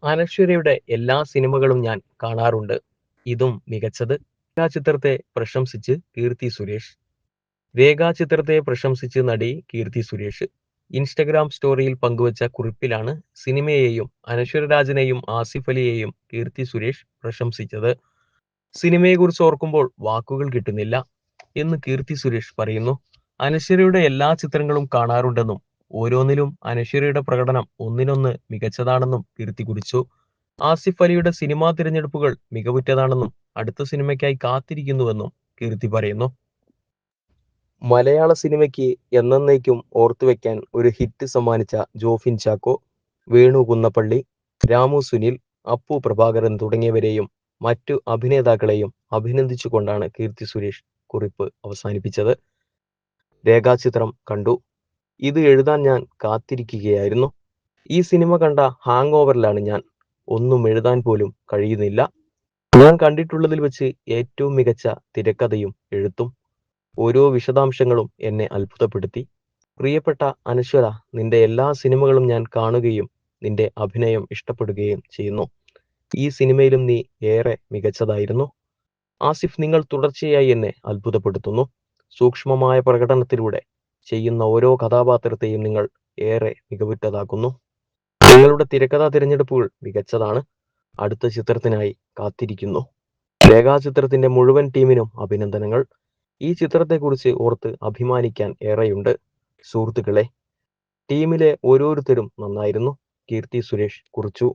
അനശ്വരയുടെ എല്ലാ സിനിമകളും ഞാൻ കാണാറുണ്ട്. ഇതും മികച്ചത്. ചിത്രത്തെ പ്രശംസിച്ച് കീർത്തി സുരേഷ്. ചിത്രത്തെ പ്രശംസിച്ച് നടി കീർത്തി സുരേഷ് ഇൻസ്റ്റഗ്രാം സ്റ്റോറിയിൽ പങ്കുവച്ച കുറിപ്പിലാണ് സിനിമയെയും അനശ്വര രാജനെയും ആസിഫ് അലിയെയും കീർത്തി സുരേഷ് പ്രശംസിച്ചത്. സിനിമയെക്കുറിച്ച് ഓർക്കുമ്പോൾ വാക്കുകൾ കിട്ടുന്നില്ല എന്ന് കീർത്തി സുരേഷ് പറയുന്നു. അനശ്വരയുടെ എല്ലാ ചിത്രങ്ങളും കാണാറുണ്ടെന്നും ഓരോന്നിലും അനശ്വരയുടെ പ്രകടനം ഒന്നിനൊന്ന് മികച്ചതാണെന്നും കീർത്തി കുറിച്ചു. ആസിഫ് അലിയുടെ സിനിമാ തിരഞ്ഞെടുപ്പുകൾ മികവുറ്റതാണെന്നും അടുത്ത സിനിമയ്ക്കായി കാത്തിരിക്കുന്നുവെന്നും കീർത്തി പറയുന്നു. മലയാള സിനിമയ്ക്ക് എന്നേക്കും ഓർത്തുവെക്കാൻ ഒരു ഹിറ്റ് സമ്മാനിച്ച ജോഫിൻ ചാക്കോ, വേണു കുന്നപ്പള്ളി, രാമു സുനിൽ, അപ്പു പ്രഭാകരൻ തുടങ്ങിയവരെയും മറ്റു അഭിനേതാക്കളെയും അഭിനന്ദിച്ചുകൊണ്ടാണ് കീർത്തി സുരേഷ് കുറിപ്പ് അവസാനിപ്പിച്ചത്. രേഖാചിത്രം കണ്ടു. ഇത് എഴുതാൻ ഞാൻ കാത്തിരിക്കുകയായിരുന്നു. ഈ സിനിമ കണ്ട ഹാങ് ഓവറിലാണ് ഞാൻ. ഒന്നും എഴുതാൻ പോലും കഴിയുന്നില്ല. ഞാൻ കണ്ടിട്ടുള്ളതിൽ വെച്ച് ഏറ്റവും മികച്ച തിരക്കഥയും എഴുത്തും. ഓരോ വിശദാംശങ്ങളും എന്നെ അത്ഭുതപ്പെടുത്തി. പ്രിയപ്പെട്ട അനശ്വര, നിന്റെ എല്ലാ സിനിമകളും ഞാൻ കാണുകയും നിന്റെ അഭിനയം ഇഷ്ടപ്പെടുകയും ചെയ്യുന്നു. ഈ സിനിമയിലും നീ ഏറെ മികച്ചതായിരുന്നു. ആസിഫ്, നിങ്ങൾ തുടർച്ചയായി എന്നെ അത്ഭുതപ്പെടുത്തുന്നു. സൂക്ഷ്മമായ പ്രകടനത്തിലൂടെ ചെയ്യുന്ന ഓരോ കഥാപാത്രത്തെയും നിങ്ങൾ ഏറെ മികവുറ്റതാക്കുന്നു. നിങ്ങളുടെ തിരക്കഥാ തിരഞ്ഞെടുപ്പുകൾ മികച്ചതാണ്. അടുത്ത ചിത്രത്തിനായി കാത്തിരിക്കുന്നു. രേഖാചിത്രത്തിന്റെ മുഴുവൻ ടീമിനും അഭിനന്ദനങ്ങൾ. ഈ ചിത്രത്തെക്കുറിച്ച് ഓർത്ത് അഭിമാനിക്കാൻ ഏറെയുണ്ട്. സുഹൃത്തുക്കളെ, ടീമിലെ ഓരോരുത്തരും നന്നായിരുന്നു. കീർത്തി സുരേഷ് കുറിച്ചു.